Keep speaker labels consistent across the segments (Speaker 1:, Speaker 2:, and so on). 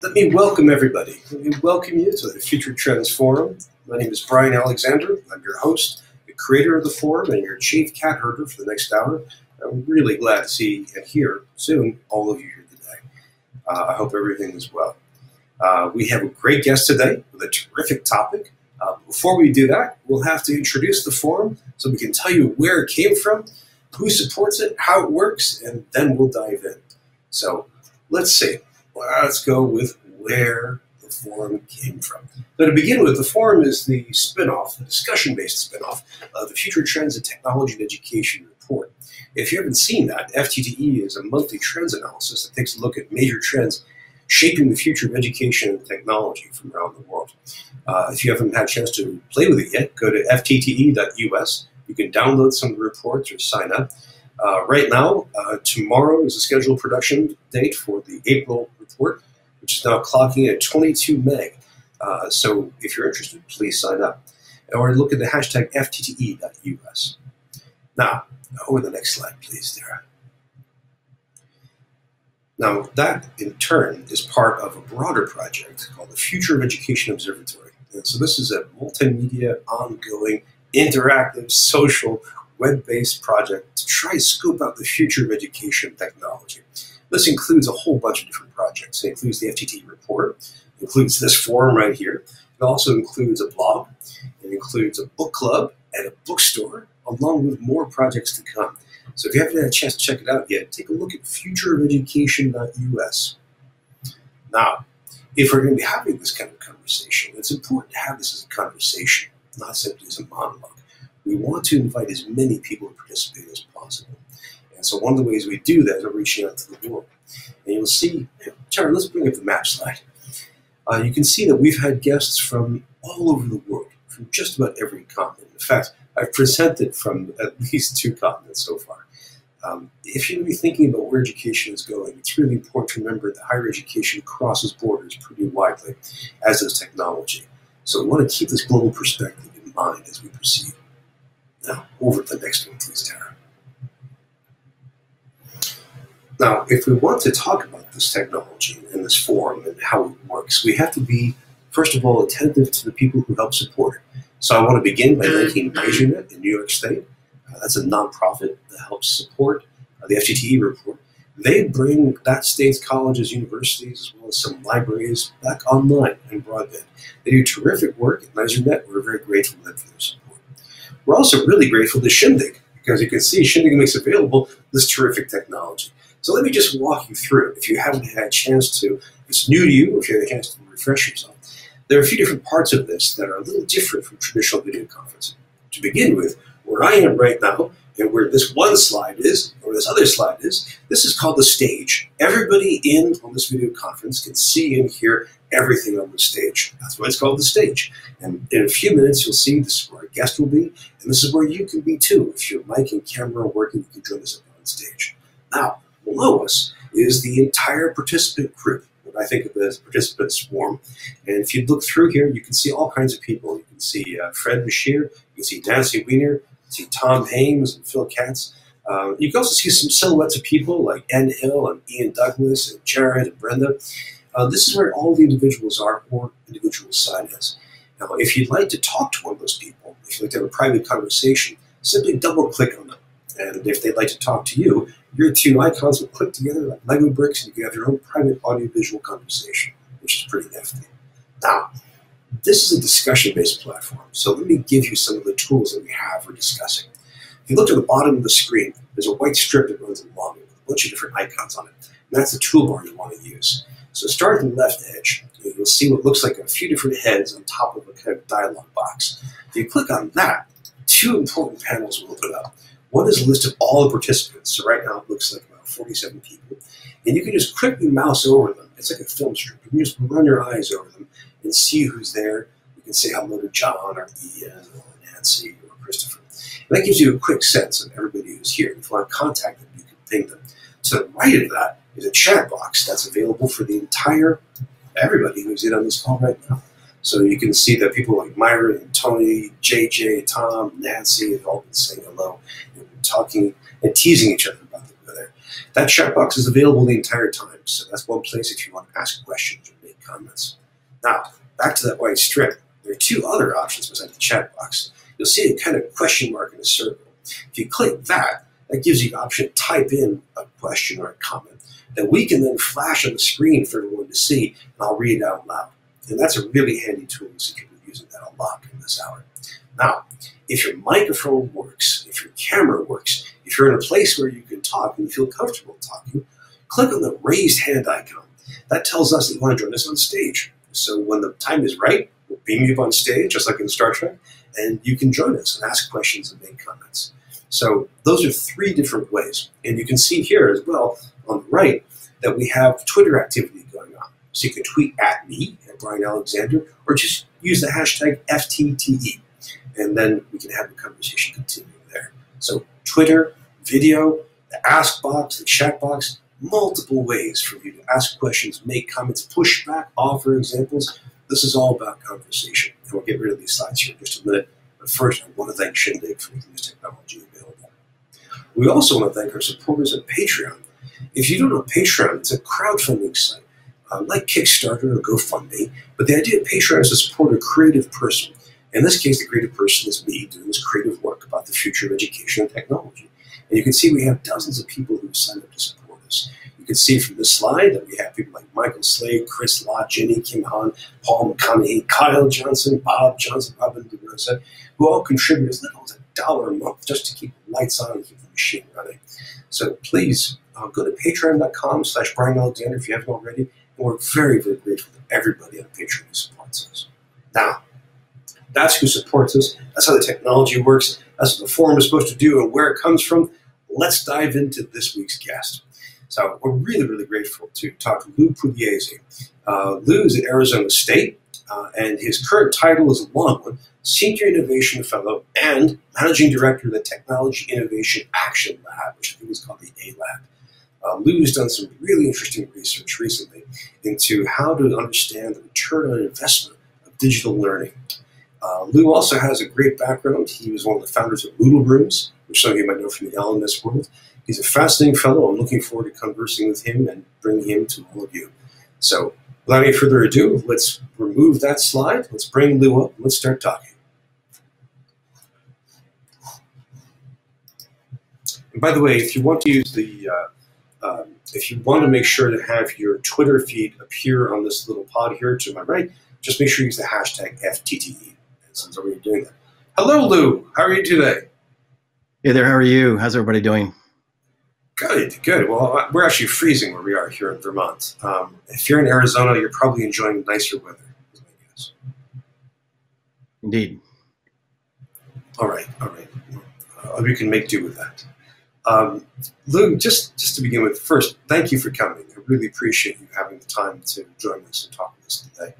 Speaker 1: Let me welcome everybody. Let me welcome you to the Future Trends Forum. My name is Brian Alexander. I'm your host, the creator of the forum, and your chief cat herder for the next hour. I'm really glad to see and hear soon all of you here today. I hope everything is well. We have a great guest today with a terrific topic. Before we do that, we'll have to introduce the forum so we can tell you where it came from, who supports it, how it works, and then we'll dive in. So let's see. Let's go with where the forum came from. So to begin with, the forum is the spin-off, the discussion-based spin-off of the Future Trends in Technology and Education report. If you haven't seen that, FTTE is a monthly trends analysis that takes a look at major trends shaping the future of education and technology from around the world. If you haven't had a chance to play with it yet, go to ftte.us. You can download some of the reports or sign up. Right now, tomorrow is a scheduled production date for the April report, which is now clocking at 22 meg. So if you're interested, please sign up. Or look at the hashtag ftte.us. Now, over the next slide, please, Dara. Now, that, in turn, is part of a broader project called the Future of Education Observatory. And so this is a multimedia, ongoing, interactive, social, web-based project to try and scope out the future of education technology. This includes a whole bunch of different projects. It includes the FTT report, it includes this forum right here. It also includes a blog, it includes a book club and a bookstore, along with more projects to come. So if you haven't had a chance to check it out yet, take a look at futureofeducation.us. Now, if we're going to be having this kind of conversation, it's important to have this as a conversation, not simply as a monologue. We want to invite as many people to participate as possible. And so one of the ways we do that is reaching out to the world. And you'll see, Tara, let's bring up the map slide. You can see that we've had guests from all over the world, from just about every continent. In fact, I've presented from at least 2 continents so far. If you're going to be thinking about where education is going, it's really important to remember that higher education crosses borders pretty widely, as does technology. So we want to keep this global perspective in mind as we proceed. Now, over to the next one, please, Tara. Now, if we want to talk about this technology and this forum and how it works, we have to be, first of all, attentive to the people who help support it. So I want to begin by thanking MeasureNet in New York State. That's a nonprofit that helps support the FTTE report. They bring that state's colleges, universities, as well as some libraries back online and broadband. They do terrific work at MeasureNet. We're very grateful to them for their support. We're also really grateful to Shindig, because you can see Shindig makes available this terrific technology. So let me just walk you through it if you haven't had a chance to, if it's new to you, or if you had a chance to refresh yourself. There are a few different parts of this that are a little different from traditional video conferencing. To begin with, where I am right now, and where this one slide is, or this other slide is, this is called the stage. Everybody in on this video conference can see and hear everything on the stage. That's why it's called the stage. And in a few minutes, you'll see this is where our guest will be, and this is where you can be too. If your mic and camera are working, you can join us up on stage. Now, below us is the entire participant group, what I think of as participant swarm. And if you look through here, you can see all kinds of people. You can see Fred Bashir, you can see Nancy Weiner, you can see Tom Hames and Phil Katz. You can also see some silhouettes of people like Ann Hill and Ian Douglas and Jared and Brenda. This is where all the individuals are, or individual sign-ins. Now, if you'd like to talk to one of those people, if you'd like to have a private conversation, simply double-click on them. And if they'd like to talk to you, your 2 icons will click together like Lego bricks, and you can have your own private audio-visual conversation, which is pretty nifty. Now, this is a discussion-based platform, so let me give you some of the tools that we have for discussing. If you look at the bottom of the screen, there's a white strip that runs along it with a bunch of different icons on it. And that's the toolbar you want to use. So start at the left edge. You'll see what looks like a few different heads on top of a kind of dialog box. If you click on that, 2 important panels will open up. One is a list of all the participants. So right now it looks like about 47 people. And you can just quickly mouse over them. It's like a film strip. You can just run your eyes over them and see who's there. You can say hello to John or Ian or Nancy or Christopher. And that gives you a quick sense of everybody who's here. If you want to contact them, you can ping them. To the right of that is a chat box that's available for the entire, everybody who's in on this call right now. So you can see that people like Myra and Tony, JJ, Tom, Nancy have all been saying hello and talking and teasing each other about the weather. That chat box is available the entire time. So that's one place if you want to ask questions or make comments. Now, back to that white strip. There are two other options beside the chat box. You'll see a kind of question mark in a circle. If you click that, that gives you the option to type in a question or a comment that we can then flash on the screen for everyone to see, and I'll read it out loud. And that's a really handy tool, so you can be using that a lot in this hour. Now, if your microphone works, if your camera works, if you're in a place where you can talk and you feel comfortable talking, click on the raised hand icon. That tells us that you want to join us on stage. So when the time is right, we'll beam you up on stage, just like in Star Trek, and you can join us and ask questions and make comments. So those are three different ways. And you can see here as well on the right that we have Twitter activity going on. So you can tweet at me, at Brian Alexander, or just use the hashtag FTTE. And then we can have the conversation continue there. So Twitter, video, the ask box, the chat box, multiple ways for you to ask questions, make comments, push back, offer examples. This is all about conversation. And we'll get rid of these slides here in just a minute. But first, I want to thank Shindig for making this technology available. We also want to thank our supporters at Patreon. If you don't know Patreon, it's a crowdfunding site, like Kickstarter or GoFundMe. But the idea of Patreon is to support a creative person. In this case, the creative person is me doing this creative work about the future of education and technology. And you can see we have dozens of people who have signed up to support us. You can see from this slide that we have people like Michael Slade, Chris Lott, Jenny Kim Han, Paul McConaughey, Kyle Johnson, Bob Johnson, Robin DeRosa, who all contribute as little as $1 a month just to keep the lights on and keep the machine running. So please go to patreon.com/Brian Alexander if you haven't already. And we're very, very grateful to everybody on Patreon who supports us. Now, that's who supports us. That's how the technology works. That's what the forum is supposed to do and where it comes from. Let's dive into this week's guest. So we're really, really grateful to talk to Lou Pugliese. Lou is at Arizona State, and his current title is a long one, Senior Innovation Fellow and Managing Director of the Technology Innovation Action Lab, which I think is called the A-Lab. Lou has done some really interesting research recently into how to understand the return on investment of digital learning. Lou also has a great background. He was one of the founders of Moodle Rooms, which some of you might know from the LMS world. He's a fascinating fellow. I'm looking forward to conversing with him and bringing him to all of you. So without any further ado, let's remove that slide. Let's bring Lou up and let's start talking. And by the way, if you want to use the, if you want to make sure to have your Twitter feed appear on this little pod here to my right, just make sure you use the hashtag FTTE. Since we're doing that. Hello, Lou. How are you today?
Speaker 2: Hey there. How are you? How's everybody doing?
Speaker 1: Good, good. Well, we're actually freezing where we are here in Vermont. If you're in Arizona, you're probably enjoying nicer weather, is my guess.
Speaker 2: Indeed.
Speaker 1: All right, all right. We can make do with that. Lou, just to begin with, first, thank you for coming. I really appreciate you having the time to join us and talk with us today.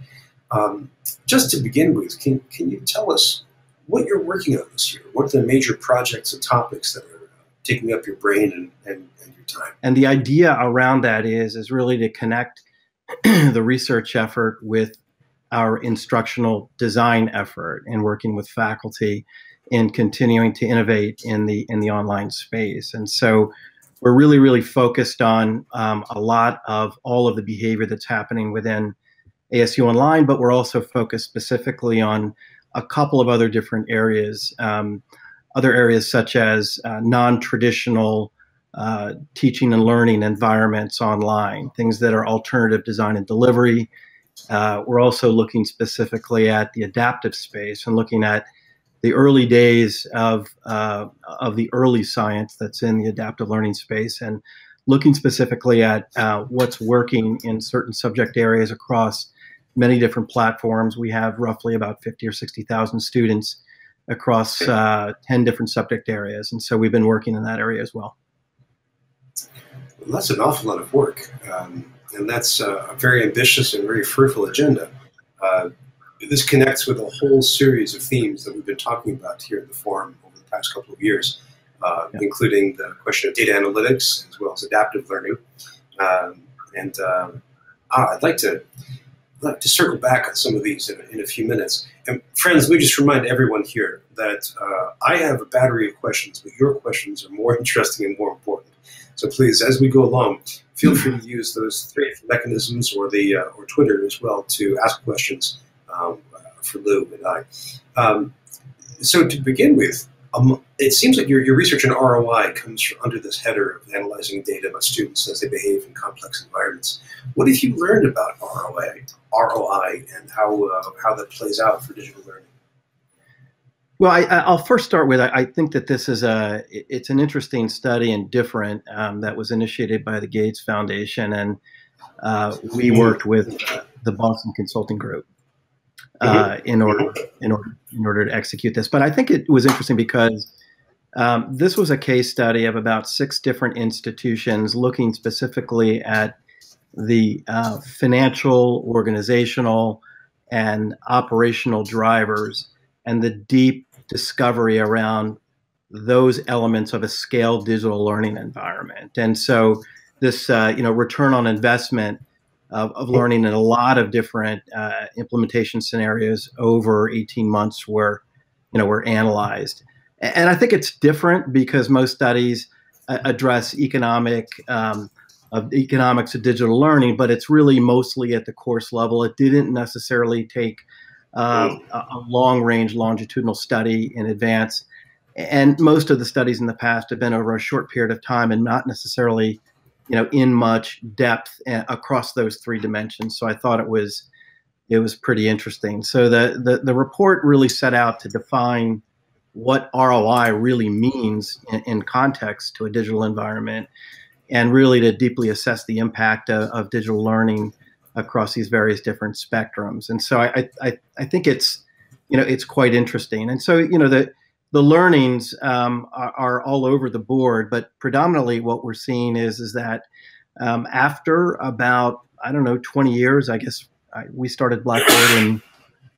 Speaker 1: Just to begin with, can you tell us what you're working on this year? What are the major projects and topics that are taking up your brain and your time?
Speaker 2: And the idea around that is really to connect the research effort with our instructional design effort and working with faculty in continuing to innovate in the online space. And so we're really, really focused on a lot of all of the behavior that's happening within ASU Online, but we're also focused specifically on a couple of other different areas, other areas such as non-traditional teaching and learning environments online, things that are alternative design and delivery. We're also looking specifically at the adaptive space and looking at the early days of the early science that's in the adaptive learning space, and looking specifically at what's working in certain subject areas across many different platforms. We have roughly about 50 or 60,000 students across 10 different subject areas. And so we've been working in that area as well.
Speaker 1: Well, that's an awful lot of work. And that's a very ambitious and very fruitful agenda. This connects with a whole series of themes that we've been talking about here at the forum over the past couple of years, including the question of data analytics as well as adaptive learning. I'd like to circle back on some of these in a few minutes. And friends, let me just remind everyone here that I have a battery of questions, but your questions are more interesting and more important. So please, as we go along, feel free to use those three mechanisms or the or Twitter as well to ask questions for Lou and I. So to begin with, it seems like your research in ROI comes under this header of analyzing data about students as they behave in complex environments. What have you learned about ROI, and how that plays out for digital learning?
Speaker 2: Well, I'll first start with, I think that this is it's an interesting study and different that was initiated by the Gates Foundation, and we worked with the Boston Consulting Group in order to execute this. But I think it was interesting because this was a case study of about 6 different institutions looking specifically at the financial, organizational, and operational drivers and the deep discovery around those elements of a scaled digital learning environment. And so this, return on investment of learning in a lot of different implementation scenarios over 18 months were analyzed. And I think it's different because most studies address economics of digital learning, but it's really mostly at the course level. It didn't necessarily take a long-range longitudinal study in advance. And most of the studies in the past have been over a short period of time and not necessarily, in much depth across those 3 dimensions. So I thought it was pretty interesting. So the report really set out to define what ROI really means in context to a digital environment, and really to deeply assess the impact of digital learning across these various different spectrums. And so I think it's quite interesting. And so the learnings are all over the board, but predominantly what we're seeing is that after about 20 years, I guess we started Blackboard in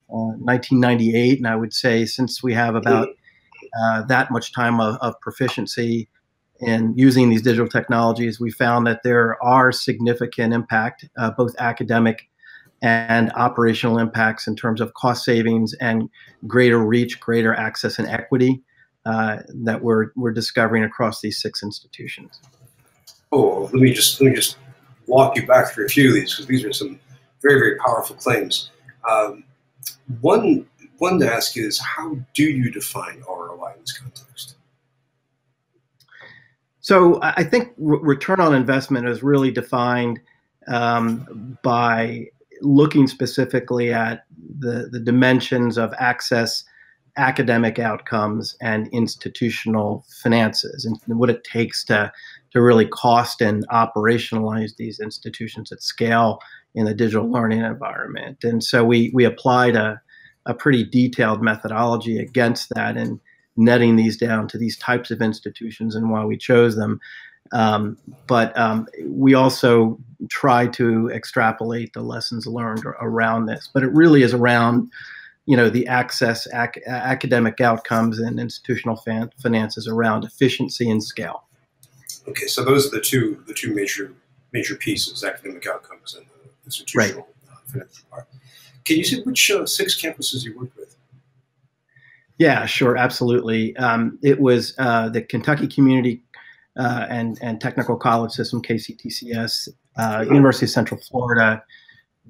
Speaker 2: 1998, and I would say since we have about that much time of proficiency in using these digital technologies, we found that there are significant impact, both academic and operational impacts in terms of cost savings and greater reach, greater access and equity that we're discovering across these 6 institutions.
Speaker 1: Oh, let me just walk you back through a few of these, because these are some very, very powerful claims. One to ask is, how do you define ROI in this context?
Speaker 2: So I think return on investment is really defined by looking specifically at the dimensions of access, academic outcomes, and institutional finances, and what it takes to really cost and operationalize these institutions at scale in the digital learning environment. And so we applied a pretty detailed methodology against that, and netting these down to these types of institutions and why we chose them. But we also try to extrapolate the lessons learned around this. But it really is around, the access, academic outcomes, and institutional finances around efficiency and scale.
Speaker 1: Okay, so those are the two major pieces: academic outcomes and the institutional financial part. Can you say which 6 campuses you worked with?
Speaker 2: Yeah, sure, absolutely. It was the Kentucky Community and Technical College System, KCTCS, University of Central Florida,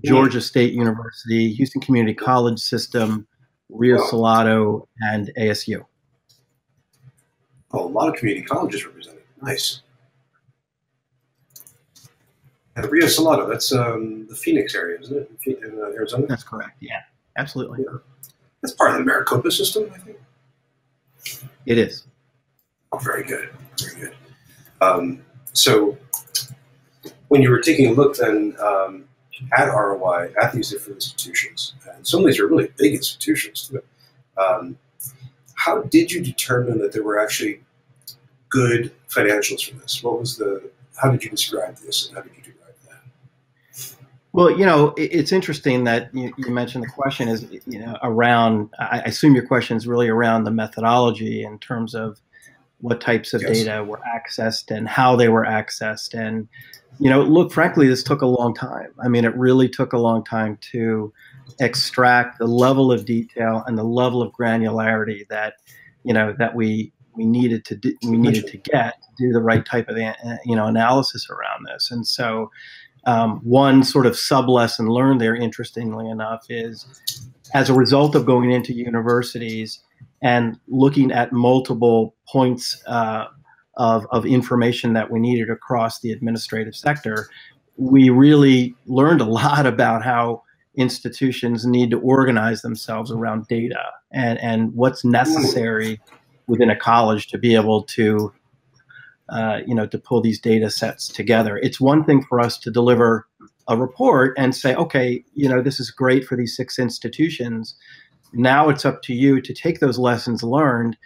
Speaker 2: Georgia State University, Houston Community College System, Rio Salado, and ASU.
Speaker 1: Oh, a lot of community colleges represented. Nice. And Rio Salado, that's the Phoenix area, isn't it, in Arizona?
Speaker 2: That's correct, yeah, absolutely.
Speaker 1: Yeah. That's part of the Maricopa system, I think.
Speaker 2: It is.
Speaker 1: Oh, very good, very good. So when you were taking a look then at ROI at these different institutions, and some of these are really big institutions too, how did you determine that there were actually good financials for this? How did you describe this, and how did you derive that?
Speaker 2: Well, it's interesting that you mentioned the question is, around, I assume your question is really around the methodology in terms of what types of data were accessed and how they were accessed. And, look, frankly, this took a long time. I mean, it really took a long time to extract the level of detail and the level of granularity that, that we get to do the right type of analysis around this. And so one sort of sub lesson learned there, interestingly enough, is as a result of going into universities and looking at multiple points of information that we needed across the administrative sector, we really learned a lot about how institutions need to organize themselves around data and what's necessary within a college to be able to to pull these data sets together. It's one thing for us to deliver a report and say, okay, this is great for these 6 institutions. Now it's up to you to take those lessons learned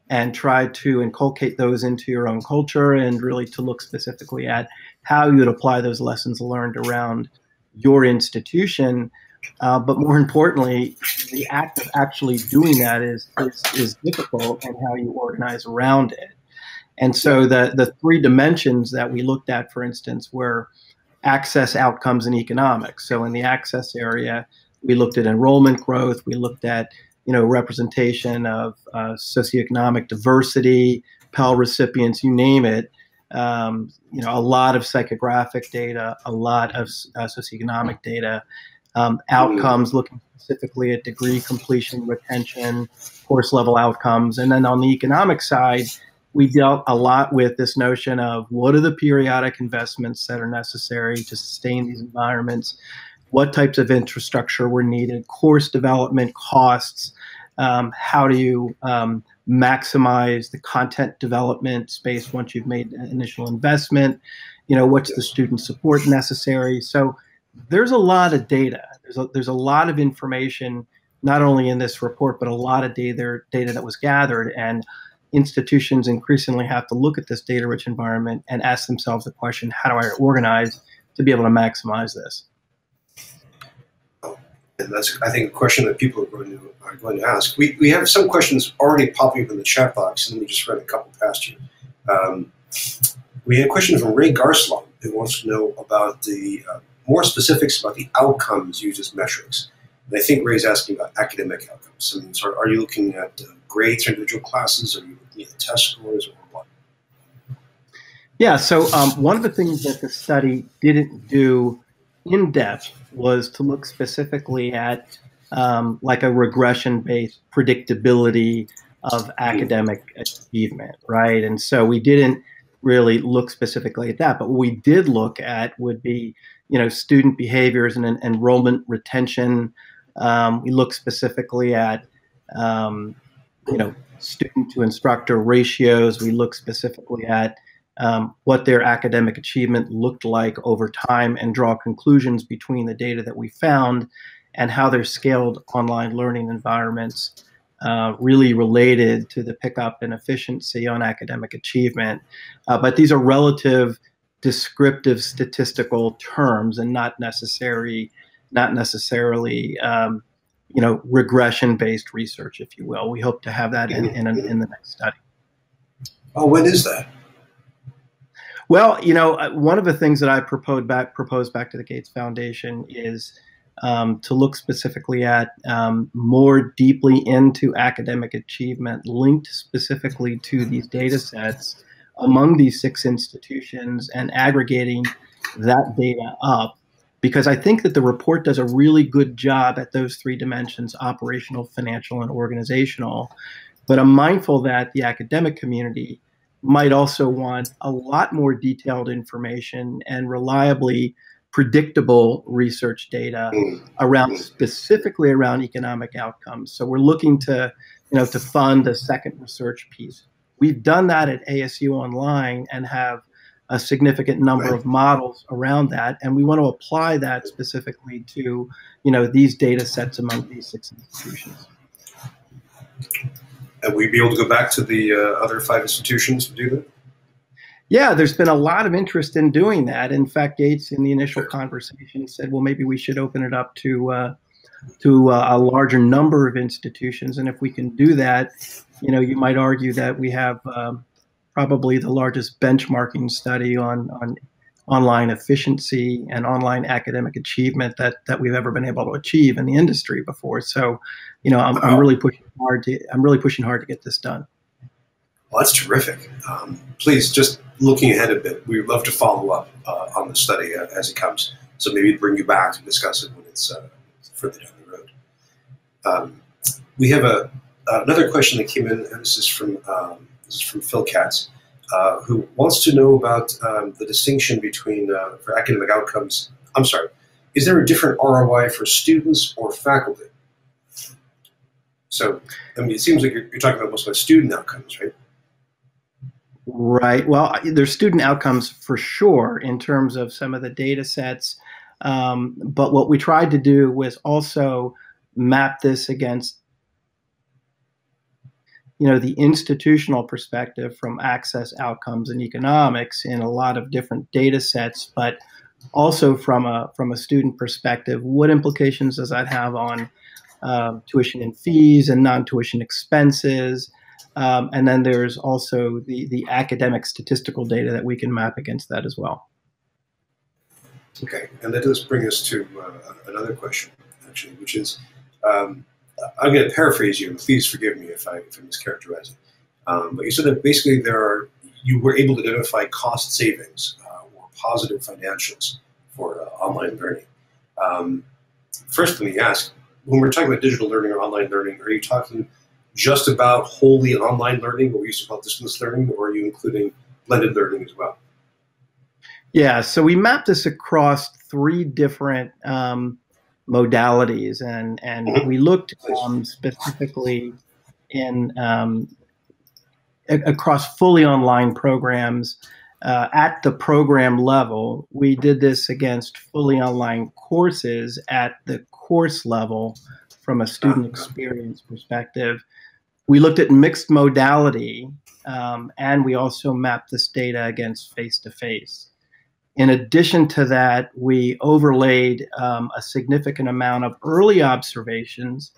Speaker 2: and try to inculcate those into your own culture, and really to look specifically at how you would apply those lessons learned around your institution. But more importantly, the act of actually doing that is difficult, and how you organize around it. And so the 3 dimensions that we looked at, for instance, were access, outcomes, and economics. So in the access area, we looked at enrollment growth. We looked at representation of socioeconomic diversity, Pell recipients, you name it. A lot of psychographic data, a lot of socioeconomic data. Outcomes, looking specifically at degree completion, retention, course level outcomes. And then on the economic side, we dealt a lot with this notion of what are the periodic investments that are necessary to sustain these environments, what types of infrastructure were needed, course development costs, how do you maximize the content development space once you've made an initial investment, what's the student support necessary. So there's a lot of data. There's a lot of information, not only in this report, but a lot of data that was gathered. And institutions increasingly have to look at this data-rich environment and ask themselves the question, how do I organize to be able to maximize this?
Speaker 1: And that's, I think, a question that people are going to ask. We have some questions already popping up in the chat box, and let me just read a couple past you. We have a question from Ray Garslon, who wants to know about the more specifics about the outcomes used as metrics. And I think Ray's asking about academic outcomes. I mean, so are you looking at grades for individual classes? Are you looking at test scores, or what?
Speaker 2: Yeah, so one of the things that the study didn't do in depth was to look specifically at like a regression-based predictability of academic achievement, right? And so we didn't really look specifically at that, but what we did look at would be, student behaviors and enrollment retention. We looked specifically at, student to instructor ratios. We looked specifically at what their academic achievement looked like over time, and draw conclusions between the data that we found and how their scaled online learning environments really related to the pickup and efficiency on academic achievement. But these are relative descriptive statistical terms, and not necessarily regression-based research, if you will. We hope to have that in the next study.
Speaker 1: Oh, when is that?
Speaker 2: Well, one of the things that I proposed back to the Gates Foundation is to look specifically at more deeply into academic achievement linked specifically to these data sets among these 6 institutions, and aggregating that data up. Because I think that the report does a really good job at those 3 dimensions: operational, financial, and organizational. But I'm mindful that the academic community might also want a lot more detailed information and reliably predictable research data specifically around economic outcomes. So we're looking to fund a second research piece. We've done that at ASU Online and have a significant number of models around that, and we want to apply that specifically to these data sets among these 6 institutions.
Speaker 1: And we'd be able to go back to the other 5 institutions to do that?
Speaker 2: Yeah, there's been a lot of interest in doing that. In fact, Gates, in the initial conversation, said, well, maybe we should open it up to a larger number of institutions. And if we can do that, you might argue that we have probably the largest benchmarking study on online efficiency and online academic achievement that we've ever been able to achieve in the industry before. So, I'm really pushing hard to get this done.
Speaker 1: Well, that's terrific. Please, just looking ahead a bit, we'd love to follow up on the study as it comes. So maybe bring you back to discuss it when it's further down the road. We have another question that came in, and this is from Phil Katz, who wants to know about the distinction between for academic outcomes. I'm sorry, is there a different ROI for students or faculty? So, I mean, it seems like you're talking about most about student outcomes, right?
Speaker 2: Right. Well, there's student outcomes for sure in terms of some of the data sets. But what we tried to do was also map this against, the institutional perspective from access, outcomes, and economics in a lot of different data sets, but also from a student perspective, what implications does that have on tuition and fees and non-tuition expenses? And then there's also the academic statistical data that we can map against that as well.
Speaker 1: Okay, and that does bring us to another question, actually, which is, I'm going to paraphrase you, and please forgive me if I mischaracterize it. But you said that basically you were able to identify cost savings or positive financials for online learning. First, let me ask, when we're talking about digital learning or online learning, are you talking just about wholly online learning, what we used to call distance learning, or are you including blended learning as well?
Speaker 2: Yeah, so we mapped this across 3 different modalities, and we looked specifically in across fully online programs at the program level. We did this against fully online courses at the course level from a student experience perspective. We looked at mixed modality, and we also mapped this data against face-to-face. In addition to that, we overlaid a significant amount of early observations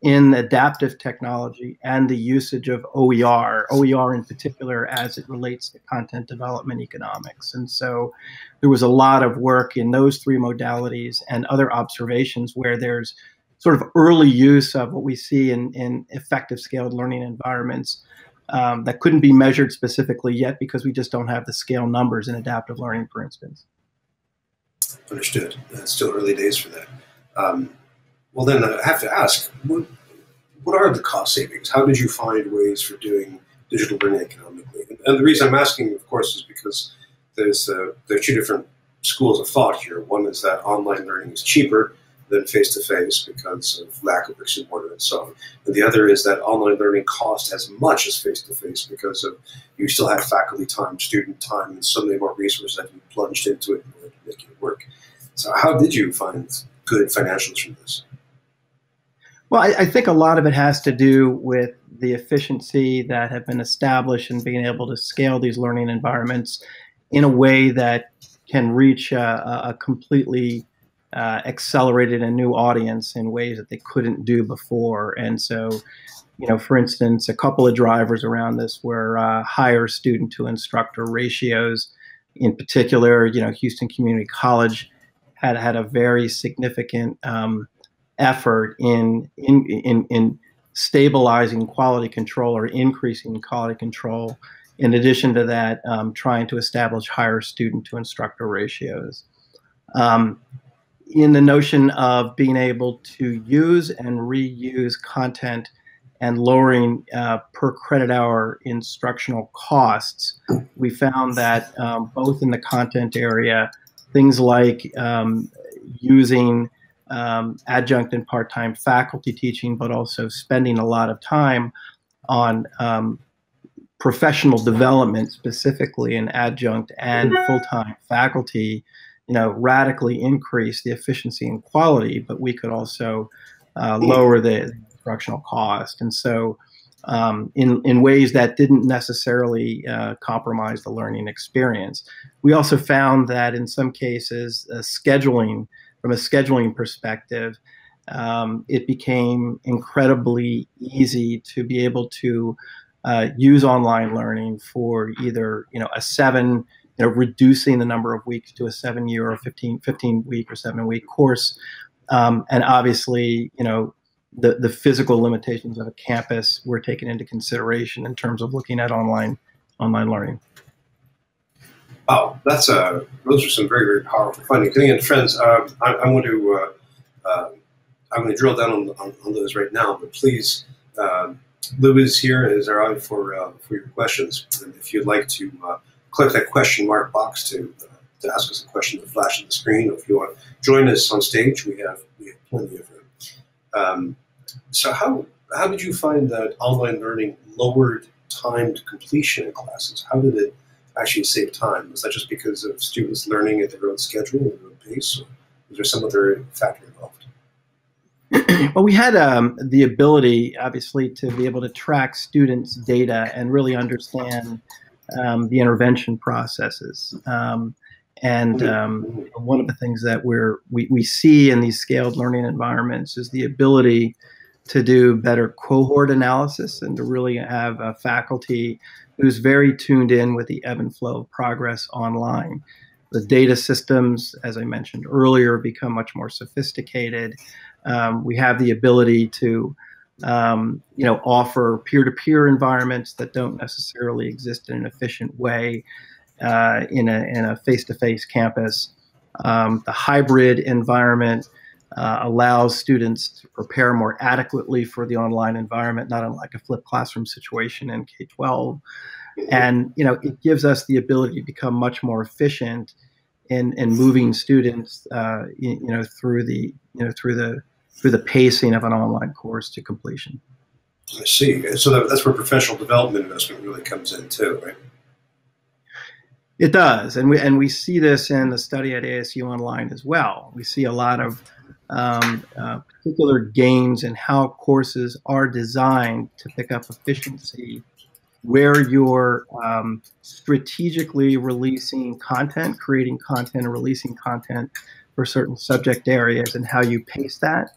Speaker 2: in adaptive technology and the usage of OER in particular as it relates to content development economics. And so there was a lot of work in those 3 modalities and other observations where there's sort of early use of what we see in effective scaled learning environments that couldn't be measured specifically yet because we just don't have the scale numbers in adaptive learning, for instance.
Speaker 1: Understood. It's still early days for that. Well, then I have to ask, what are the cost savings? How did you find ways for doing digital learning economically? And the reason I'm asking, of course, is because there are 2 different schools of thought here. One is that online learning is cheaper than face-to-face because of lack of bricks and mortar and so on. And the other is that online learning costs as much as face-to-face because of you still have faculty time, student time, and so many more resources that you plunged into it in order to make it work. So how did you find good financials from this?
Speaker 2: Well, I think a lot of it has to do with the efficiency that have been established in being able to scale these learning environments in a way that can reach a completely accelerated a new audience in ways that they couldn't do before. And so, for instance, a couple of drivers around this were higher student to instructor ratios. In particular, Houston Community College had a very significant effort in stabilizing quality control or increasing quality control. In addition to that, trying to establish higher student to instructor ratios. In the notion of being able to use and reuse content and lowering per credit hour instructional costs, we found that both in the content area, things like using adjunct and part-time faculty teaching, but also spending a lot of time on professional development, specifically in adjunct and full-time faculty, radically increase the efficiency and quality, but we could also lower the instructional cost. And so in ways that didn't necessarily compromise the learning experience. We also found that in some cases, from a scheduling perspective, it became incredibly easy to be able to use online learning for either a 7, reducing the number of weeks to a 7-year or 15 week or 7-week course, and obviously the physical limitations of a campus were taken into consideration in terms of looking at online learning.
Speaker 1: Oh, those are some very, very powerful findings. Again, friends, I'm going to drill down on those right now, but please, Lou is here as our eye for your questions. And if you'd like to click that question mark box to ask us a question to flash on the screen, or if you want to join us on stage, we have plenty of room. So how did you find that online learning lowered time to completion in classes? How did it actually save time? Was that just because of students learning at their own schedule and their own pace, or was there some other factor involved?
Speaker 2: Well, we had the ability, obviously, to be able to track students' data and really understand the intervention processes. One of the things that we see in these scaled learning environments is the ability to do better cohort analysis and to really have a faculty who's very tuned in with the ebb and flow of progress online. The data systems, as I mentioned earlier, become much more sophisticated. We have the ability to offer peer-to-peer environments that don't necessarily exist in an efficient way in a face-to-face campus. The hybrid environment allows students to prepare more adequately for the online environment, not unlike a flipped classroom situation in K-12. And it gives us the ability to become much more efficient in moving students through the pacing of an online course to completion.
Speaker 1: I see. So that's where professional development investment really comes in too, right?
Speaker 2: It does, and we see this in the study at ASU Online as well. We see a lot of particular gains in how courses are designed to pick up efficiency, where you're strategically releasing content, creating content, and releasing content for certain subject areas, and how you pace that.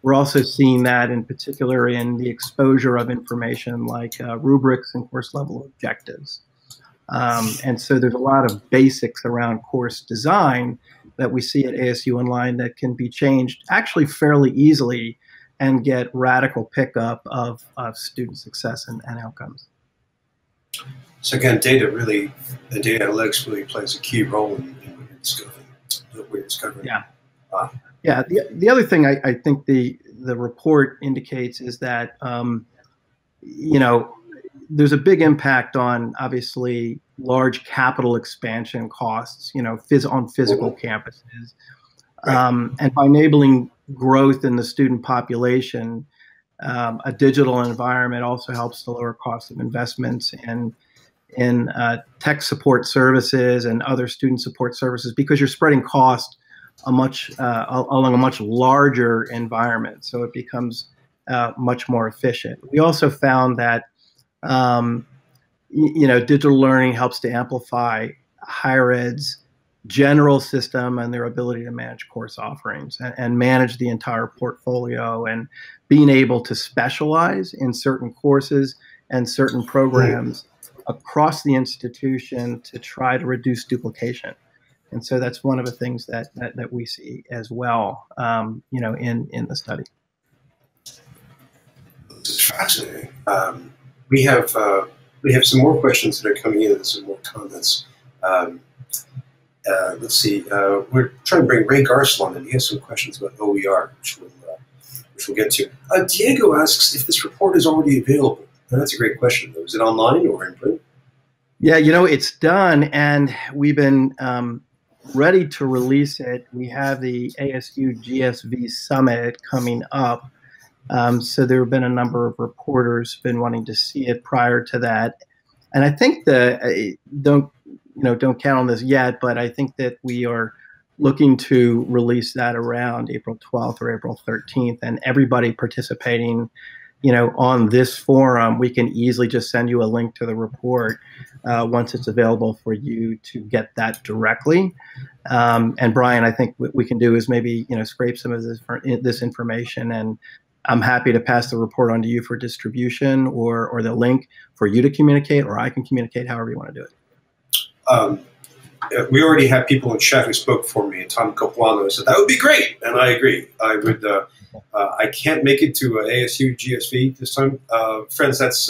Speaker 2: We're also seeing that in particular in the exposure of information like rubrics and course level objectives. And so there's a lot of basics around course design that we see at ASU Online that can be changed actually fairly easily and get radical pickup of student success and outcomes.
Speaker 1: So again, data analytics really plays a key role in what you're discovering.
Speaker 2: Yeah. Yeah. The other thing I think the report indicates is that there's a big impact on obviously large capital expansion costs, on physical campuses, and by enabling growth in the student population, a digital environment also helps to lower costs of investments in tech support services and other student support services, because you're spreading cost along a much larger environment, so it becomes much more efficient. We also found that digital learning helps to amplify higher ed's general system and their ability to manage course offerings and manage the entire portfolio, and being able to specialize in certain courses and certain programs across the institution to try to reduce duplication. And so that's one of the things that we see as well, in the study.
Speaker 1: This is fascinating. We have some more questions that are coming in and some more comments. Let's see. We're trying to bring Ray Garcel on, and he has some questions about OER, which we'll get to. Diego asks if this report is already available. And that's a great question, though. Is it online or in print?
Speaker 2: Yeah, it's done, and we've been ready to release it. We have the ASU GSV Summit coming up. So there have been a number of reporters been wanting to see it prior to that. And I think don't count on this yet, but I think that we are looking to release that around April 12th or April 13th, and everybody participating on this forum, we can easily just send you a link to the report once it's available for you to get that directly. And Brian, I think what we can do is maybe scrape some of this information, and I'm happy to pass the report on to you for distribution, or the link for you to communicate, or I can communicate, however you want to do it.
Speaker 1: we already have people in chat who spoke for me. Tom Capuano said that would be great, and I agree. I would. I can't make it to ASU GSV this time, friends. That's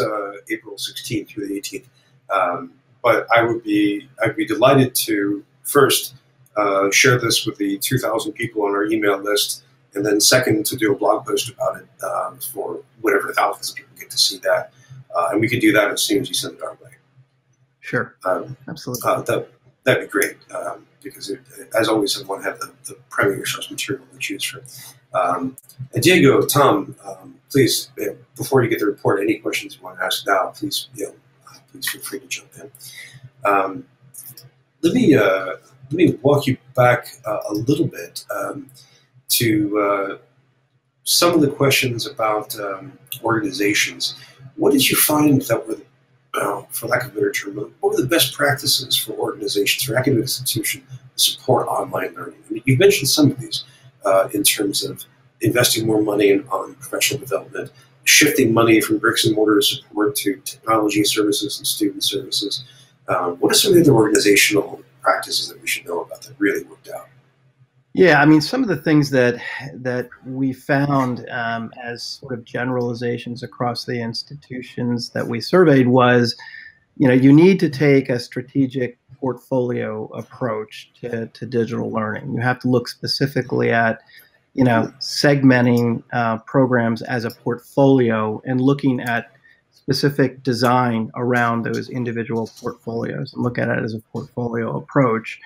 Speaker 1: April 16th through the 18th. But I'd be delighted to first share this with the 2,000 people on our email list, and then second to do a blog post about it for whatever thousands of people get to see that, and we can do that as soon as you send it our way.
Speaker 2: Sure, absolutely.
Speaker 1: That'd be great, because as always, I want to have the primary source material to choose from. And Diego, Tom, please, before you get the report, any questions you want to ask now, please, please feel free to jump in. Let me walk you back a little bit to some of the questions about organizations. What did you find that were, for lack of a better term, what were the best practices for organizations, for academic institutions to support online learning? I mean, you've mentioned some of these in terms of investing more money on professional development, shifting money from bricks and mortar support to technology services and student services. What are some of the other organizational practices that we should know about that really worked out?
Speaker 2: Yeah, I mean, some of the things that we found as sort of generalizations across the institutions that we surveyed was, you need to take a strategic portfolio approach to digital learning. You have to look specifically at, segmenting programs as a portfolio and looking at specific design around those individual portfolios, and look at it as a portfolio approach,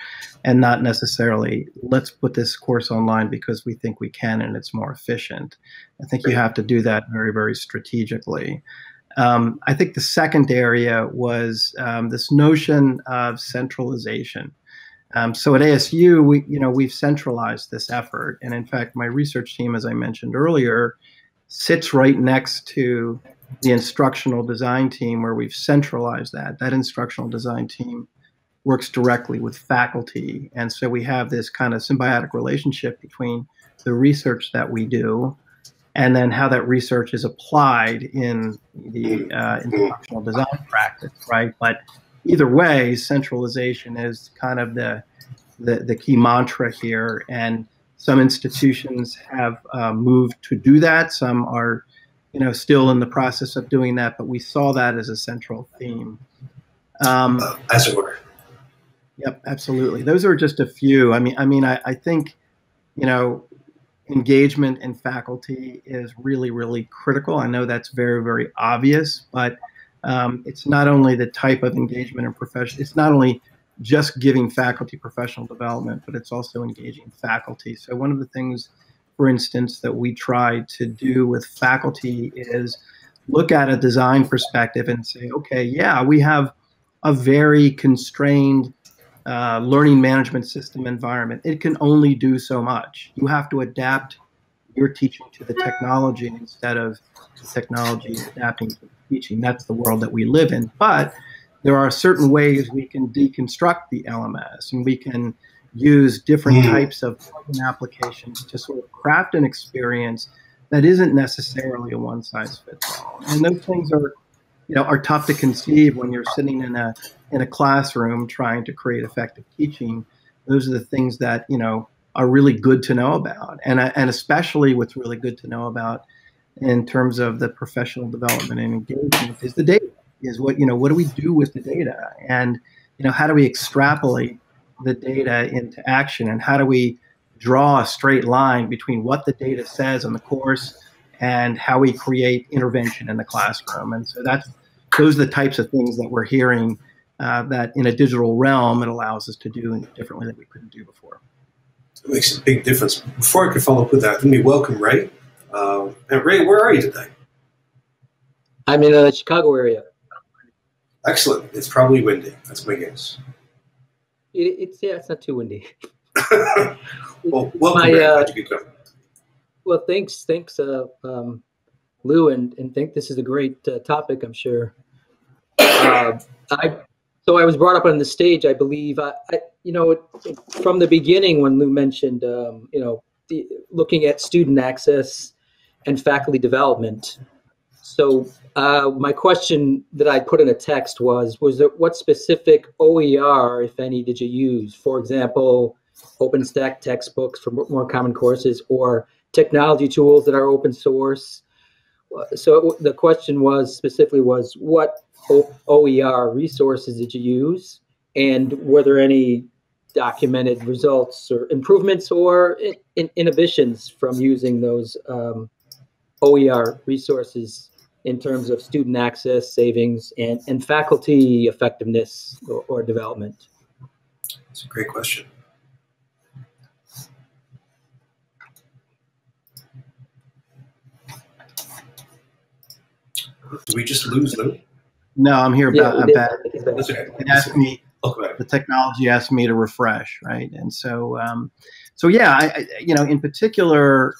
Speaker 2: and not necessarily let's put this course online because we think we can and it's more efficient. I think you have to do that very, very strategically. I think the second area was this notion of centralization. So at ASU, we've centralized this effort, and in fact, my research team, as I mentioned earlier, sits right next to the instructional design team, where we've centralized that. That instructional design team works directly with faculty. And so we have this kind of symbiotic relationship between the research that we do and then how that research is applied in the instructional design practice, right? But either way, centralization is kind of the key mantra here. And some institutions have moved to do that. Some are still in the process of doing that, but we saw that as a central theme.
Speaker 1: As it were.
Speaker 2: Yep, absolutely. Those are just a few. I think, engagement in faculty is really, really critical. I know that's very, very obvious, but it's not only the type of engagement in profession. It's not only just giving faculty professional development, but it's also engaging faculty. So one of the things, for instance, that we try to do with faculty is look at a design perspective and say, okay, yeah, we have a very constrained learning management system environment. It can only do so much. You have to adapt your teaching to the technology instead of the technology adapting to the teaching. That's the world that we live in. But there are certain ways we can deconstruct the LMS, and we can use different types of plugin applications to sort of craft an experience that isn't necessarily a one-size-fits-all. And those things are tough to conceive when you're sitting in a classroom trying to create effective teaching. Those are the things that are really good to know about, and especially what's really good to know about in terms of the professional development and engagement is the data. Is what do we do with the data, and how do we extrapolate the data into action, and how do we draw a straight line between what the data says on the course and how we create intervention in the classroom. And so those are the types of things that we're hearing that in a digital realm it allows us to do differently than we couldn't do before.
Speaker 1: It makes a big difference. Before I could follow up with that, let me welcome Ray. And Ray, where are you today?
Speaker 3: I'm in the Chicago area.
Speaker 1: Excellent. It's probably windy. That's my guess.
Speaker 3: It's not too windy.
Speaker 1: Well, welcome. How'd you get going?
Speaker 3: Well, thanks, Lou, and think this is a great topic. I'm sure. So I was brought up on the stage, I believe. From the beginning when Lou mentioned, looking at student access and faculty development. My question that I put in a text was there, what specific OER, if any, did you use? For example, OpenStack textbooks for more common courses, or technology tools that are open source. So the question was specifically was what OER resources did you use, and were there any documented results or improvements or inhibitions from using those OER resources in terms of student access, savings, and faculty effectiveness or development?
Speaker 1: That's a great question. Did we just lose Lou?
Speaker 2: No, I'm here.
Speaker 1: That's okay.
Speaker 2: It asked me. The technology asked me to refresh, right? And so, yeah, in particular,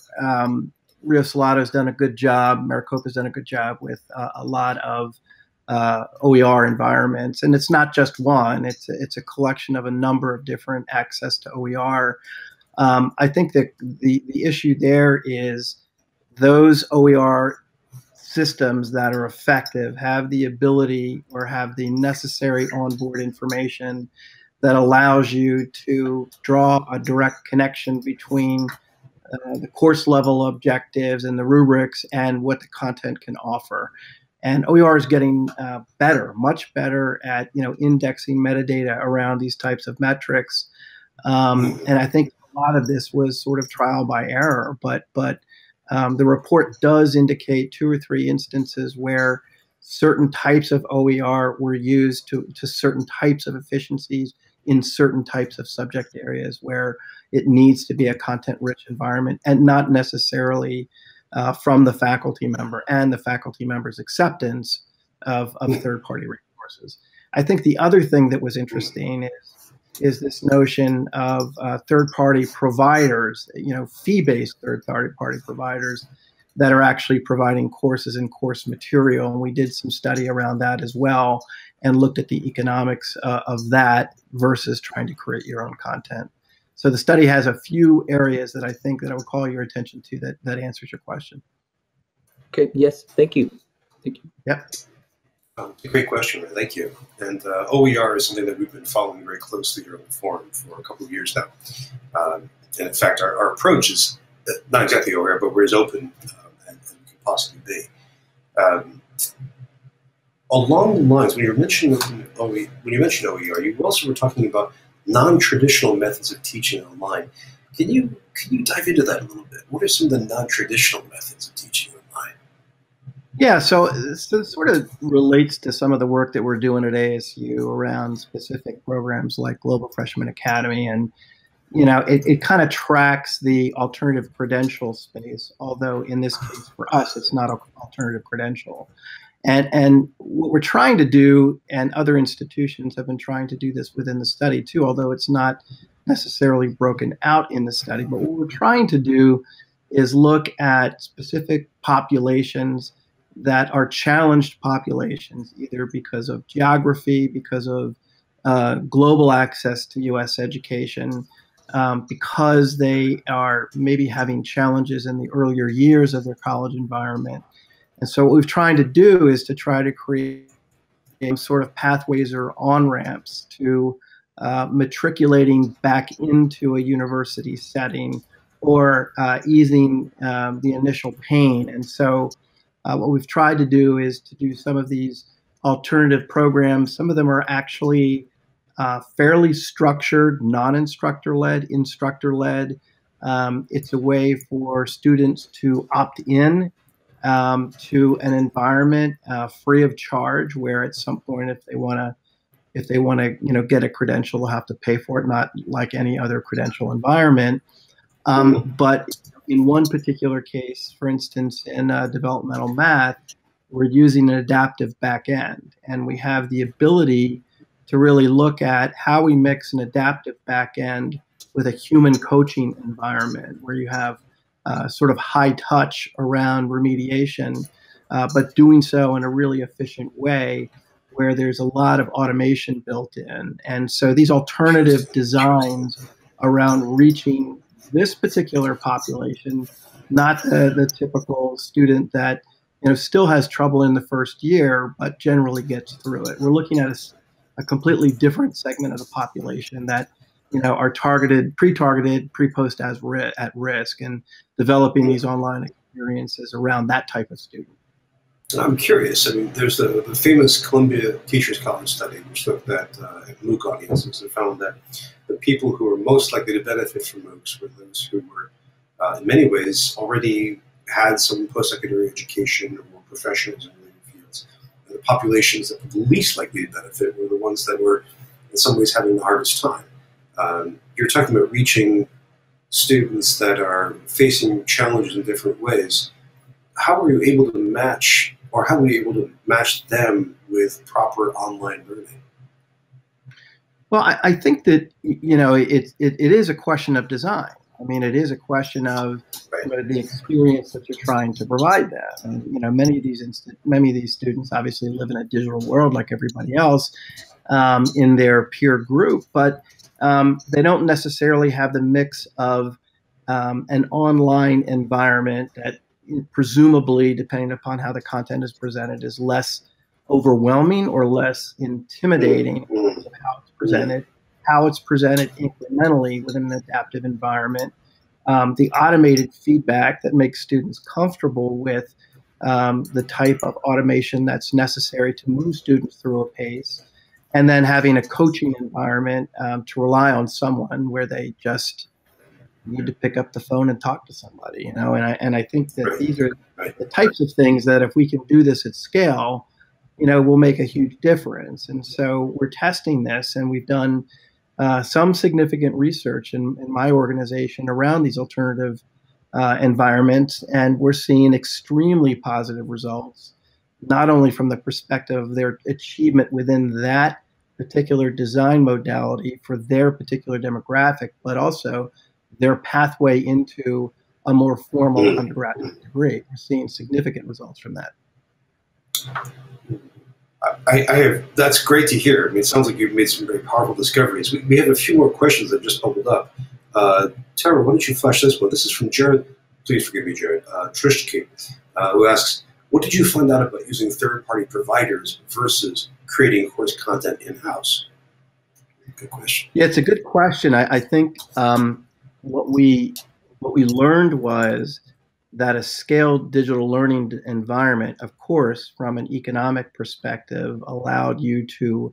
Speaker 2: Rio Salato's done a good job. Maricopa's done a good job with a lot of OER environments, and it's not just one. It's a collection of a number of different access to OER. I think that the issue there is those OER systems that are effective have the ability or have the necessary onboard information that allows you to draw a direct connection between the course level objectives and the rubrics and what the content can offer. And OER is getting better, much better at indexing metadata around these types of metrics. And I think a lot of this was sort of trial by error, but the report does indicate 2 or 3 instances where certain types of OER were used to certain types of efficiencies in certain types of subject areas where it needs to be a content-rich environment and not necessarily from the faculty member and the faculty member's acceptance of third-party resources. I think the other thing that was interesting is this notion of third-party providers, fee-based third-party providers that are actually providing courses and course material. And we did some study around that as well and looked at the economics of that versus trying to create your own content. So the study has a few areas that I think that I would call your attention to that answers your question.
Speaker 3: Okay, yes, thank you. Thank you.
Speaker 2: Yep.
Speaker 1: It's a great question. Thank you. And OER is something that we've been following very closely here on the forum for a couple of years now. And in fact, our approach is not exactly OER, but we're as open as we can possibly be. Along the lines, when you mentioned OER, you also were talking about non-traditional methods of teaching online. Can you dive into that a little bit? What are some of the non-traditional methods of teaching online?
Speaker 2: Yeah, so it sort of relates to some of the work that we're doing at ASU around specific programs like Global Freshman Academy. And, it kind of tracks the alternative credential space, although in this case for us, it's not an alternative credential. And what we're trying to do, and other institutions have been trying to do this within the study too, although it's not necessarily broken out in the study, but what we're trying to do is look at specific populations that are challenged populations, either because of geography, because of global access to U.S. education, because they are maybe having challenges in the earlier years of their college environment. And so what we've tried to do is to try to create sort of pathways or on-ramps to matriculating back into a university setting or easing the initial pain. And so what we've tried to do is to do some of these alternative programs. Some of them are actually fairly structured, non-instructor-led, instructor-led. It's a way for students to opt in to an environment free of charge, where at some point, if they want to, get a credential, they'll have to pay for it, not like any other credential environment. But in one particular case, for instance, in developmental math, we're using an adaptive backend, and we have the ability to really look at how we mix an adaptive backend with a human coaching environment, where you have sort of high touch around remediation, but doing so in a really efficient way where there's a lot of automation built in. And so these alternative designs around reaching this particular population, not the typical student that still has trouble in the first year, but generally gets through it. We're looking at a completely different segment of the population that, are targeted, pre-targeted, pre-post at risk, and developing these online experiences around that type of student.
Speaker 1: I'm curious. I mean, there's the famous Columbia Teachers College study, which looked at MOOC audiences and found that the people who were most likely to benefit from MOOCs were those who were, in many ways, already had some post-secondary education or professionals in related fields. And the populations that were the least likely to benefit were the ones that were, in some ways, having the hardest time. You're talking about reaching students that are facing challenges in different ways. How were you able to match, or how were you able to match them with proper online learning?
Speaker 2: Well, I think that, it is a question of design. I mean, it is a question of the experience that you're trying to provide them. And, many of these students obviously live in a digital world like everybody else in their peer group, but they don't necessarily have the mix of an online environment that presumably, depending upon how the content is presented, is less overwhelming or less intimidating in terms of how it's presented incrementally within an adaptive environment. The automated feedback that makes students comfortable with the type of automation that's necessary to move students through a pace, and then having a coaching environment to rely on someone where they just need to pick up the phone and talk to somebody, and I think that these are the types of things that if we can do this at scale, will make a huge difference. And so we're testing this, and we've done some significant research in my organization around these alternative environments, and we're seeing extremely positive results, not only from the perspective of their achievement within that particular design modality for their particular demographic, but also their pathway into a more formal undergraduate degree. We're seeing significant results from that.
Speaker 1: That's great to hear. I mean, it sounds like you've made some very powerful discoveries. We have a few more questions that just bubbled up. Tara, why don't you flash this one? This is from Jared. Please forgive me, Jared. Trishki, who asks, what did you find out about using third-party providers versus creating course content in-house? Good question.
Speaker 2: Yeah, it's a good question. I think what we learned was that a scaled digital learning environment, of course, from an economic perspective, allowed you to,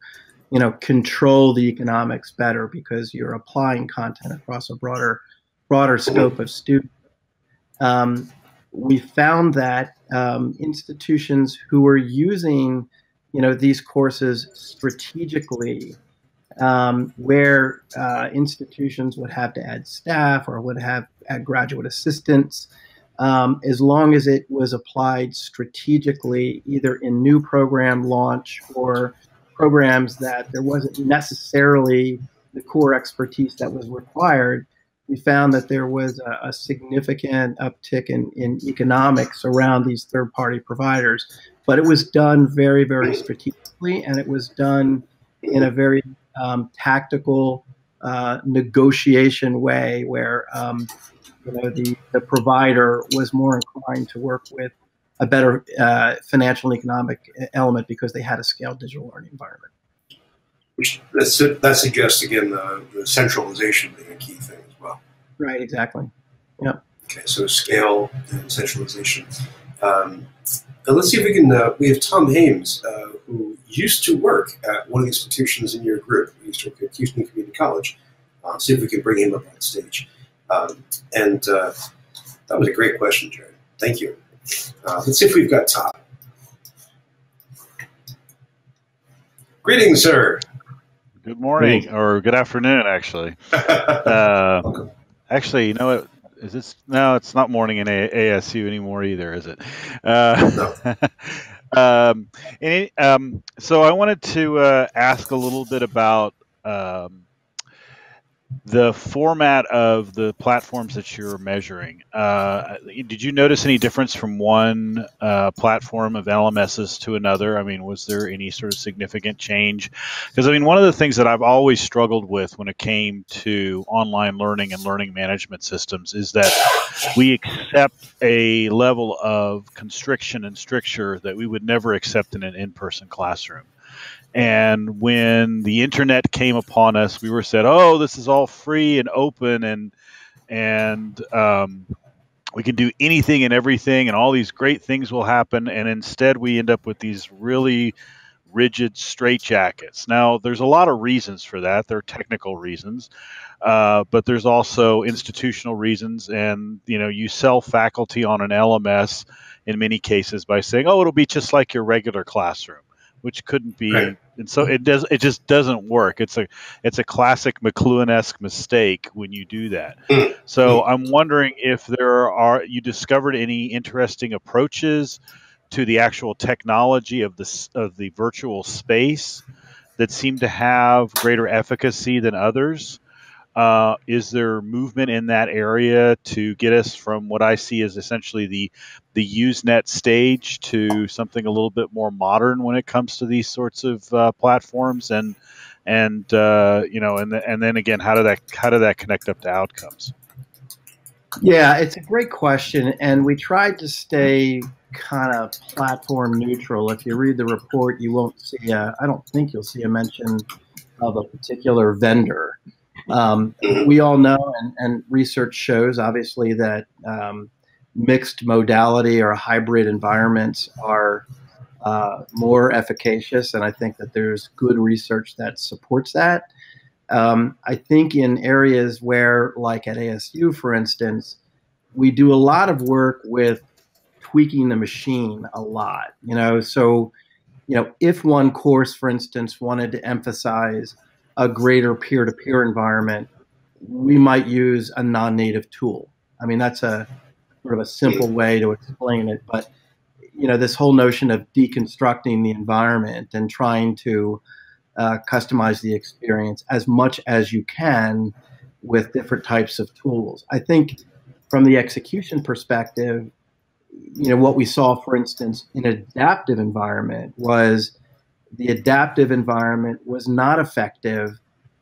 Speaker 2: control the economics better because you're applying content across a broader scope of students. We found that institutions who were using, these courses strategically, where institutions would have to add staff or would have add graduate assistants, as long as it was applied strategically, either in new program launch or programs that there wasn't necessarily the core expertise that was required, we found that there was a significant uptick in economics around these third-party providers. But it was done very, very strategically, and it was done in a very tactical negotiation way where the provider was more inclined to work with a better financial and economic element because they had a scaled digital learning environment.
Speaker 1: Which that suggests, again, the centralization being a key thing as well.
Speaker 2: Right, exactly. Yeah.
Speaker 1: Okay, so scale and centralization. And let's see if we can, we have Tom Hames, who used to work at one of the institutions in your group. He used to work at Houston Community College. See if we can bring him up on stage. And that was a great question, Jared. Thank you. Let's see if we've got Todd. Greetings, sir.
Speaker 4: Good morning, or good afternoon, actually.
Speaker 1: Welcome.
Speaker 4: Actually, you know what? Is this? No, it's not morning in ASU anymore either, is it?
Speaker 1: No.
Speaker 4: So I wanted to ask a little bit about the format of the platforms that you're measuring, did you notice any difference from one platform of LMSs to another? I mean, was there any sort of significant change? Because, I mean, one of the things that I've always struggled with when it came to online learning and learning management systems is that we accept a level of constriction and stricture that we would never accept in an in-person classroom. And when the internet came upon us, we were said, "Oh, this is all free and open, and we can do anything and everything, and all these great things will happen." And instead, we end up with these really rigid straitjackets. Now, there's a lot of reasons for that. There are technical reasons, but there's also institutional reasons. And you sell faculty on an LMS in many cases by saying, "Oh, it'll be just like your regular classroom," which couldn't be. Right. And so it just doesn't work. It's a classic McLuhan-esque mistake when you do that. So I'm wondering if you discovered any interesting approaches to the actual technology of the virtual space that seem to have greater efficacy than others. Is there movement in that area to get us from what I see as essentially the Usenet stage to something a little bit more modern when it comes to these sorts of platforms? And then again, how did that connect up to outcomes?
Speaker 2: Yeah, it's a great question, and we tried to stay kind of platform neutral. If you read the report, you won't see I don't think you'll see a mention of a particular vendor. We all know, and research shows, obviously, that mixed modality or hybrid environments are more efficacious, and I think that there's good research that supports that. I think in areas where, like at ASU, for instance, we do a lot of work with tweaking the machine a lot. So if one course, for instance, wanted to emphasize a greater peer-to-peer environment, we might use a non-native tool. I mean, that's a sort of a simple way to explain it. But this whole notion of deconstructing the environment and trying to customize the experience as much as you can with different types of tools. I think from the execution perspective, what we saw, for instance, in an adaptive environment was the adaptive environment was not effective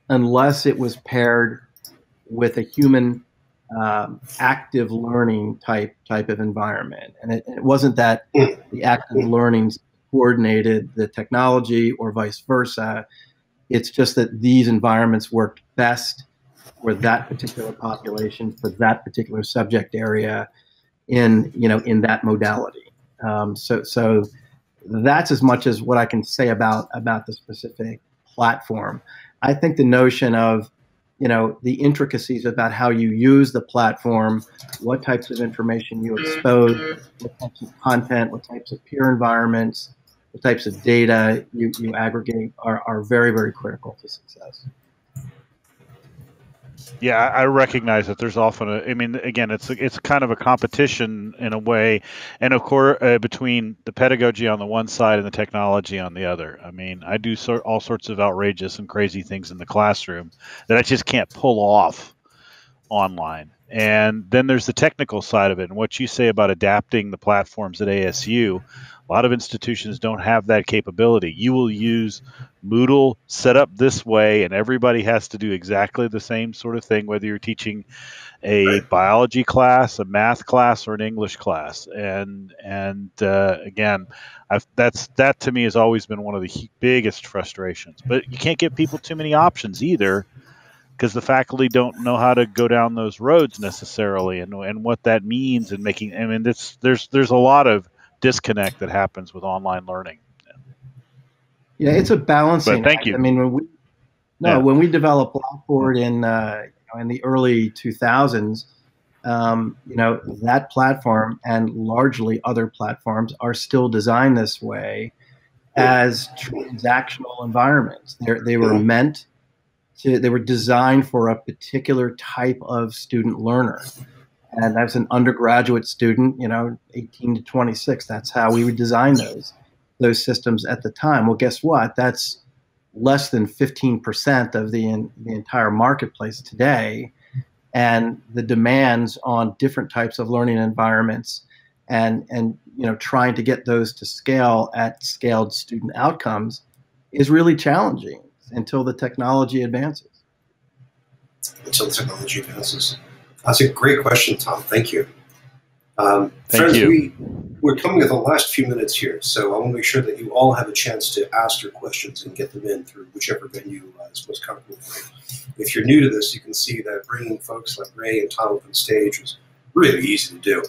Speaker 2: unless it was paired with a human active learning type of environment. And it wasn't that the active learning coordinated the technology or vice versa. It's just that these environments worked best for that particular population, for that particular subject area in that modality. So that's as much as what I can say about the specific platform. I think the notion of the intricacies about how you use the platform, what types of information you expose, what types of content, what types of peer environments, what types of data you aggregate are very, very critical to success.
Speaker 4: Yeah, I recognize that there's often again, it's kind of a competition in a way, and of course between the pedagogy on the one side and the technology on the other. I mean, I do all sorts of outrageous and crazy things in the classroom that I just can't pull off online. And then there's the technical side of it, and what you say about adapting the platforms at ASU. A lot of institutions don't have that capability. You will use Moodle set up this way, and everybody has to do exactly the same sort of thing, whether you're teaching a biology class, a math class, or an English class. And again, that to me has always been one of the biggest frustrations. But you can't give people too many options either, because the faculty don't know how to go down those roads necessarily, and what that means, and making. I mean, there's a lot of disconnect that happens with online learning.
Speaker 2: Yeah, it's a balancing
Speaker 4: act. Thank you.
Speaker 2: I mean, when we developed Blackboard in the early 2000s, that platform and largely other platforms are still designed this way as transactional environments. They were designed for a particular type of student learner. And as an undergraduate student, 18 to 26, that's how we would design those systems at the time. Well, guess what? That's less than 15% of the entire marketplace today, and the demands on different types of learning environments and trying to get those to scale at scaled student outcomes is really challenging until the technology advances.
Speaker 1: Until the technology advances. That's a great question, Tom. Thank you.
Speaker 4: Thank
Speaker 1: friends,
Speaker 4: you.
Speaker 1: We're coming to the last few minutes here, so I want to make sure that you all have a chance to ask your questions and get them in through whichever venue is most comfortable for you. If you're new to this, you can see that bringing folks like Ray and Tom up on stage is really easy to do,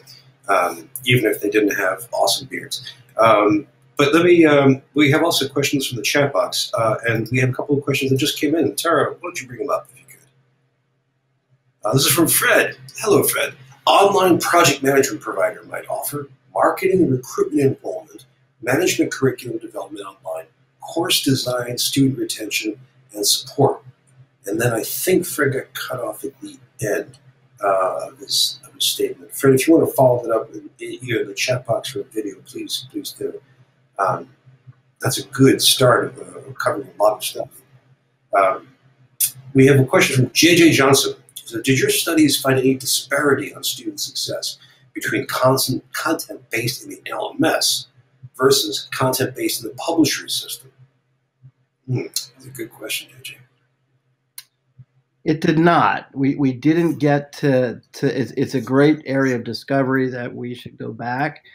Speaker 1: even if they didn't have awesome beards. But let me, we have also questions from the chat box, and we have a couple of questions that just came in. Tara, why don't you bring them up if you could? This is from Fred. Hello, Fred. Online project management provider might offer marketing and recruitment enrollment, management curriculum development online, course design, student retention, and support. And then I think Fred got cut off at the end of his statement. Fred, if you want to follow that up in either the chat box or a video, please do. That's a good start of covering a lot of stuff. We have a question from JJ Johnson. So did your studies find any disparity on student success between content based in the LMS versus content based in the publisher system? That's a good question, JJ.
Speaker 2: It did not. We didn't get to it's a great area of discovery that we should go back,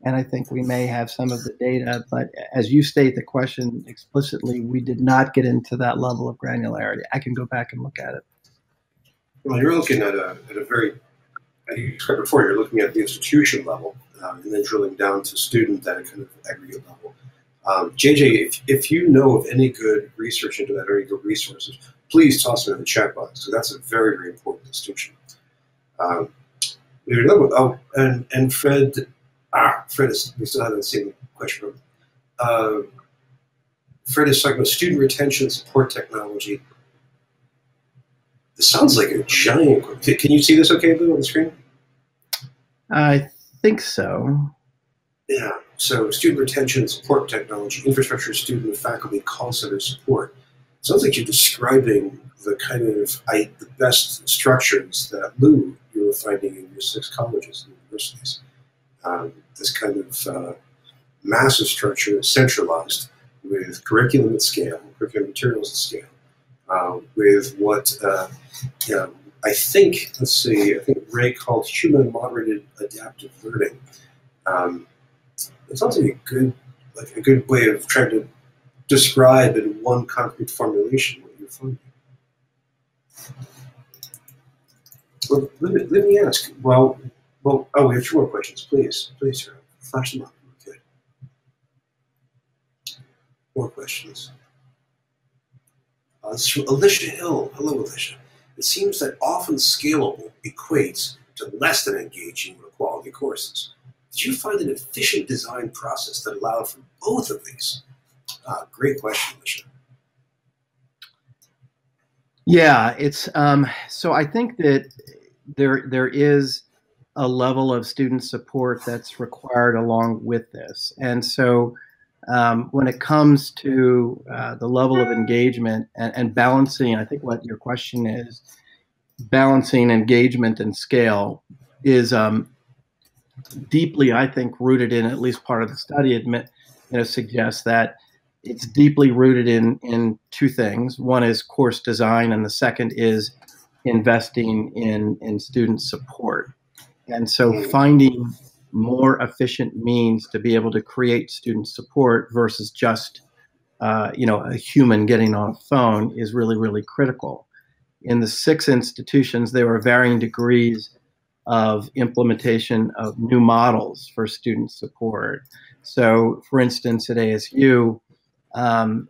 Speaker 2: and I think we may have some of the data, but as you state the question explicitly, we did not get into that level of granularity. I can go back and look at it.
Speaker 1: Well, you're looking at a very, as you described before, you're looking at the institution level and then drilling down to student at a kind of aggregate level. JJ, if you know of any good research into that or any good resources, please toss them in the chat box. So that's a very, very important distinction. And Fred, we still haven't seen the question from Fred is talking about student retention support technology. This sounds like a giant. Can you see this okay, Lou, on the screen?
Speaker 2: I think so.
Speaker 1: Yeah. So student retention support technology, infrastructure, student and faculty call center support. Sounds like you're describing the kind of the best structures that, Lou, you were finding in your 6 colleges and universities. This kind of massive structure, centralized, with curriculum at scale, curriculum materials at scale, with what I think, let's see, I think Ray called human moderated adaptive learning. It sounds like a good way of trying to describe in one concrete formulation what you're finding. Well, let me ask. Well, oh, we have 2 more questions. Please, sir, flash them up. Okay. More questions. This is from Alicia Hill. Hello, Alicia. It seems that often scalable equates to less than engaging or quality courses. Did you find an efficient design process that allowed for both of these? Great question, Alicia.
Speaker 2: Yeah, it's so I think that there is a level of student support that's required along with this, and so when it comes to the level of engagement and balancing, I think what your question is, balancing engagement and scale is deeply, I think, rooted in, at least part of the study suggests that it's deeply rooted in 2 things. One is course design, and the second is investing in student support. And so finding more efficient means to be able to create student support versus just a human getting on a phone is really, really critical. In the 6 institutions, there were varying degrees of implementation of new models for student support. So, for instance, at ASU,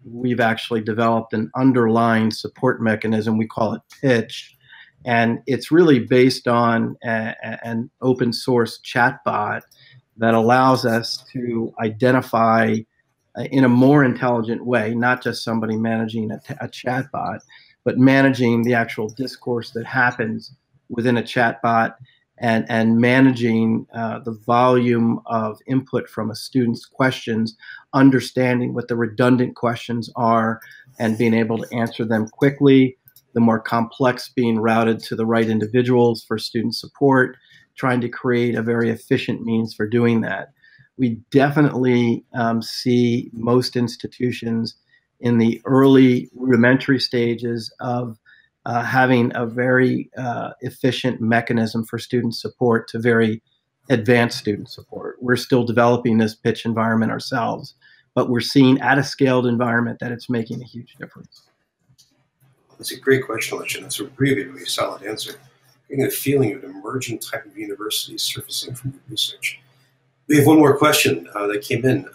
Speaker 2: we've actually developed an underlying support mechanism. We call it Pitch, and it's really based on an open source chatbot that allows us to identify in a more intelligent way, not just somebody managing a chatbot, but managing the actual discourse that happens within a chatbot and managing the volume of input from a student's questions, understanding what the redundant questions are, and being able to answer them quickly, the more complex being routed to the right individuals for student support, trying to create a very efficient means for doing that. We definitely see most institutions in the early rudimentary stages of having a very efficient mechanism for student support to very advanced student support. We're still developing this pitch environment ourselves, but we're seeing at a scaled environment that it's making a huge difference.
Speaker 1: That's a great question, Lichen. That's a really, really solid answer. Getting a feeling of an emerging type of university surfacing from the research. We have one more question that came in.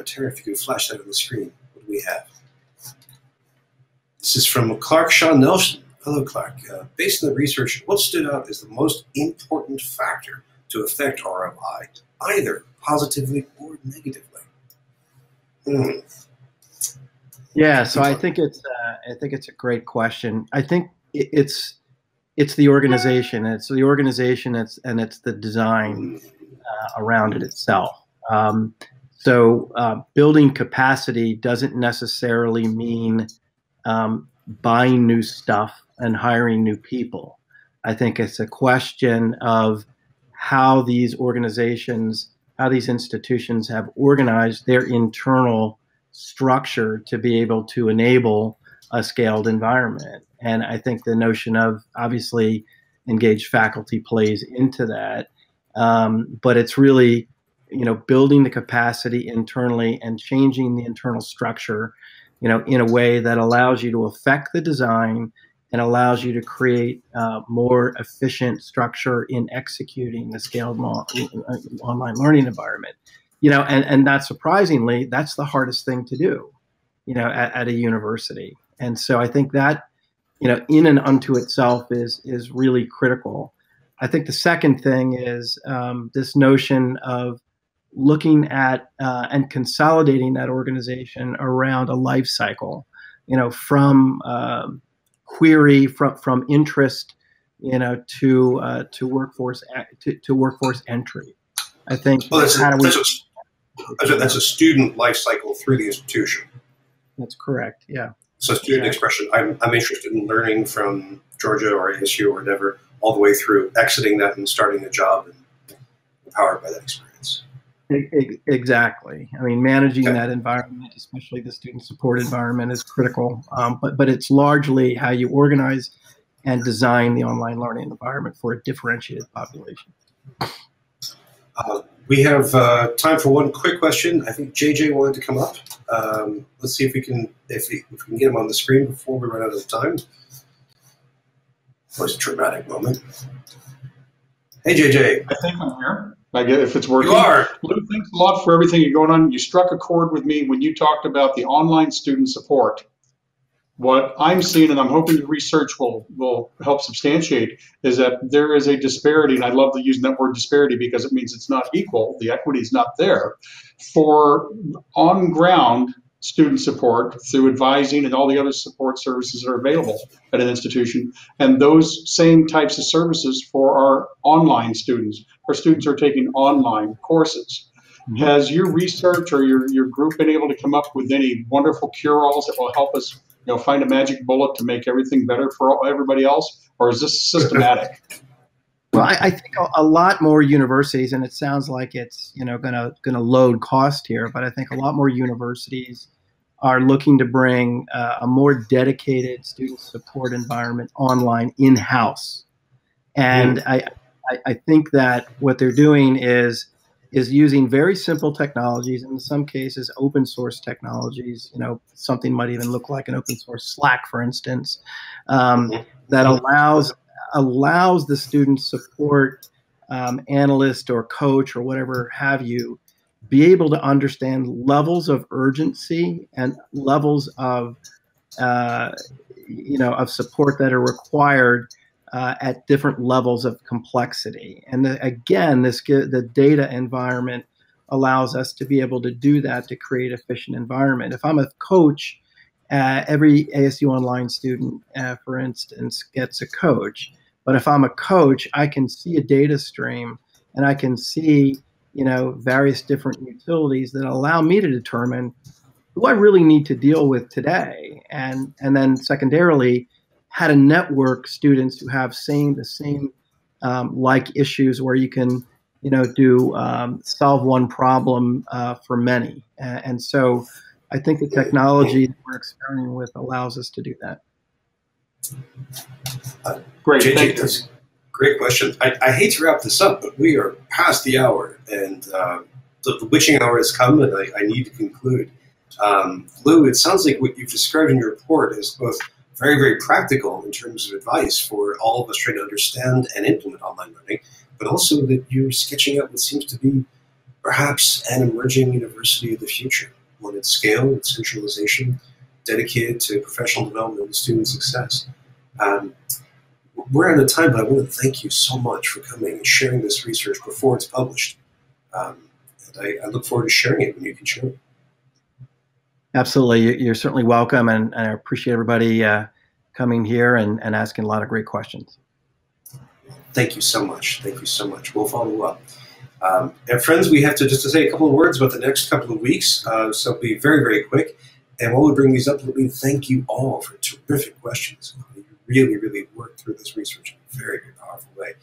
Speaker 1: Tara, if you can flash that on the screen, what do we have? This is from Clark Sean Nelson. Hello, Clark. Based on the research, what stood out as the most important factor to affect ROI, either positively or negatively?
Speaker 2: Yeah, so I think it's a great question. I think it's the organization. It's the organization. And it's the design around it itself. So building capacity doesn't necessarily mean buying new stuff and hiring new people. I think it's a question of how these organizations, how these institutions have organized their internal structure to be able to enable a scaled environment. And I think the notion of obviously engaged faculty plays into that. But it's really, building the capacity internally and changing the internal structure, in a way that allows you to affect the design and allows you to create more efficient structure in executing the scaled online learning environment. And not surprisingly, that's the hardest thing to do, at a university. And so I think that, in and unto itself is really critical. I think the second thing is this notion of looking at and consolidating that organization around a life cycle, from query, from interest, to workforce entry. I think
Speaker 1: that's a student life cycle through the institution.
Speaker 2: That's correct. Yeah.
Speaker 1: So student expression. I'm interested in learning from Georgia or ASU or whatever, all the way through exiting that and starting a job and empowered by that experience.
Speaker 2: Exactly. I mean, managing that environment, especially the student support environment, is critical. But it's largely how you organize and design the online learning environment for a differentiated population.
Speaker 1: We have time for one quick question. I think JJ wanted to come up. Let's see if we can get him on the screen before we run out of time. Always a dramatic moment. Hey, JJ.
Speaker 5: I think I'm here. I get if it's working.
Speaker 1: You are.
Speaker 5: Lou, thanks a lot for everything you're going on. You struck a chord with me when you talked about the online student support. What I'm seeing, and I'm hoping your research will help substantiate, is that there is a disparity, and I love to use that word disparity because it means it's not equal. The equity is not there for on-ground student support through advising and all the other support services that are available at an institution, and those same types of services for our online students. Our students are taking online courses. Has your research or your group been able to come up with any wonderful cure-alls that will help us find a magic bullet to make everything better for everybody else, or is this systematic?
Speaker 2: Well, I think a lot more universities, and it sounds like it's gonna load cost here, but I think a lot more universities are looking to bring a more dedicated student support environment online in-house, and I think that what they're doing is using very simple technologies, in some cases open source technologies. Something might even look like an open source Slack, for instance, that allows the student support analyst or coach or whatever have you be able to understand levels of urgency and levels of of support that are required at different levels of complexity. And again, the data environment allows us to be able to do that, to create an efficient environment. If I'm a coach, every ASU Online student, for instance, gets a coach. But if I'm a coach, I can see a data stream and I can see various different utilities that allow me to determine do I really need to deal with today? And then secondarily, how to network students who have the same like issues, where you can, do solve one problem for many. And so I think the technology that we're experimenting with allows us to do that.
Speaker 5: Great,
Speaker 1: JJ,
Speaker 5: thank you.
Speaker 1: that's great question. I hate to wrap this up, but we are past the hour, and the witching hour has come, and I need to conclude. Lou, it sounds like what you've described in your report is both very, very practical in terms of advice for all of us trying to understand and implement online learning, but also that you're sketching out what seems to be perhaps an emerging university of the future, one at scale, with centralization, dedicated to professional development and student success. We're out of time, but I want to thank you so much for coming and sharing this research before it's published. And I look forward to sharing it when you can share it.
Speaker 2: Absolutely. You're certainly welcome, and I appreciate everybody coming here and asking a lot of great questions.
Speaker 1: Thank you so much. Thank you so much. We'll follow up. And friends, we have to just to say a couple of words about the next couple of weeks, so it'll be very, very quick. And while we bring these up, let me thank you all for terrific questions. You really, really worked through this research in a very, very powerful way.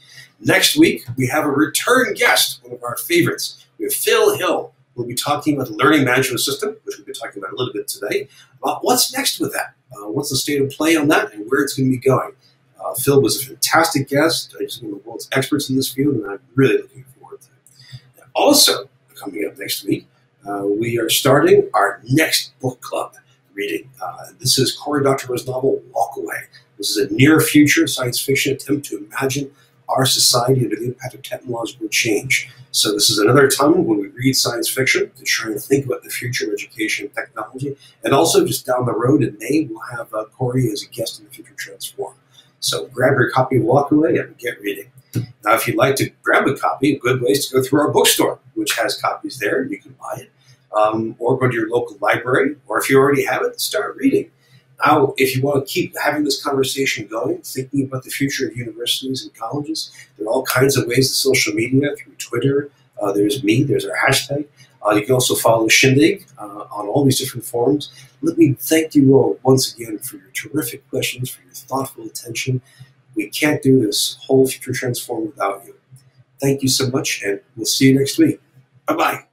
Speaker 1: Next week, we have a return guest, one of our favorites. We have Phil Hill. We'll be talking about the learning management system, which we've been talking about a little bit today, about what's next with that, what's the state of play on that, and where it's going to be going. Phil was a fantastic guest. He's one of the world's experts in this field, and I'm really looking forward to it. And also, coming up next week, we are starting our next book club reading. This is Cory Doctorow's novel, Walk Away. This is a near-future science fiction attempt to imagine our society under the impact of technological change. So this is another time when we read science fiction to try and think about the future of education and technology. And also just down the road in May, we'll have Cory as a guest in the Future Transform. So grab your copy of Walk Away and get reading. Now, if you'd like to grab a copy, a good way is to go through our bookstore, which has copies there. You can buy it. Or go to your local library. Or if you already have it, start reading. Now, if you want to keep having this conversation going, thinking about the future of universities and colleges, there are all kinds of ways of social media, through Twitter. There's me, there's our hashtag. You can also follow Shindig on all these different forums. Let me thank you all once again for your terrific questions, for your thoughtful attention. We can't do this whole Future Transform without you. Thank you so much, and we'll see you next week. Bye-bye.